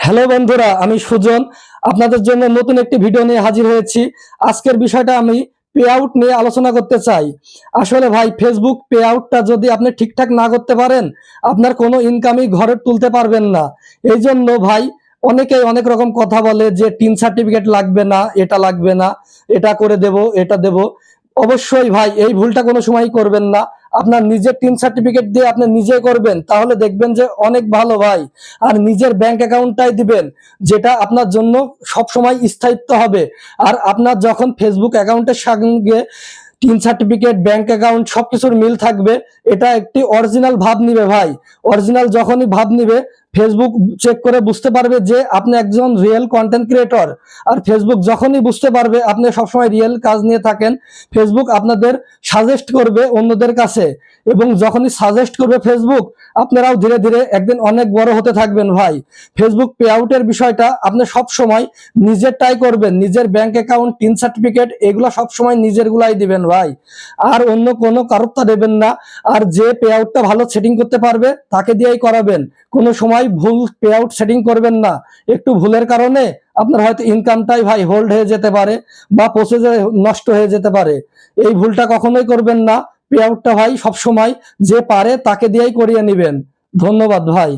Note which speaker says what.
Speaker 1: Hello বন্ধুরা, আমি সুজন আপনাদের জন্য নতুন একটি ভিডিও নিয়ে হাজির হয়েছি। আজকের বিষয়টা আমি পে আউট নিয়ে আলোচনা করতে চাই। আসলে ভাই, ফেসবুক পে আউটটা যদি আপনি ঠিকঠাক না করতে পারেন, আপনার কোনো ইনকামই ঘরে তুলতে পারবেন না। এই জন্য ভাই, অনেকেই অনেক রকম কথা বলে যে টিন সার্টিফিকেট লাগবে না, এটা লাগবে না, এটা করে দেব, এটা দেব। অবশ্যই ভাই, এই ভুলটা কোনো সময় করবেন না। আপনার নিজের টিন সার্টিফিকেট দিয়ে আপনি নিজে করবেন, তাহলে দেখবেন যে অনেক ভালো ভাই। আর নিজের ব্যাংক অ্যাকাউন্টটাই দিবেন, যেটা আপনার জন্য সব সময় স্থায়িত্ব হবে। আর আপনার যখন ফেসবুক অ্যাকাউন্টের সঙ্গে টিন সার্টিফিকেট, ব্যাংক অ্যাকাউন্ট সবকিছুর মিল থাকবে, এটা একটি অরিজিনাল ভাব নিবে ভাই। অরিজিনাল যখনই ভাব নিবে, ফেসবুক চেক করে বুঝতে পারবে যে আপনি একজন রিয়েল কন্টেন্ট ক্রিয়েটর। আর ফেসবুক যখনই বুঝতে পারবে আপনি সবসময় রিয়েল কাজ নিয়ে থাকেন, ফেসবুক আপনাদের সাজেস্ট করবে অন্যদের কাছে। এবং যখনই সাজেস্ট করবে ফেসবুক, আপনারাও ধীরে ধীরে একদিন অনেক বড় হতে থাকবেন ভাই। ফেসবুক পে আউটের বিষয়টা আপনি সব সময় নিজেরটাই করবেন, নিজের ব্যাংক অ্যাকাউন্ট, টিন সার্টিফিকেট, এগুলো সব সময় নিজের গুলাই দিবেন ভাই। আর অন্য কোনো কারোরটা দেবেন না। আর যে পে আউটটা ভালো সেটিং করতে পারবে তাকে দিয়েই করাবেন। কোনো সময় ভুল পে আউট সেটিং করবেন না। একটু ভুলের কারণে আপনার হয়তো ইনকামটাই ভাই হোল্ড হয়ে যেতে পারে, বা প্রসেসে নষ্ট হয়ে যেতে পারে। এই ভুলটা কখনোই করবেন না। পে আউটটা ভাই সবসময় যে পারে তাকে দিয়েই করিয়ে নেবেন। ধন্যবাদ ভাই।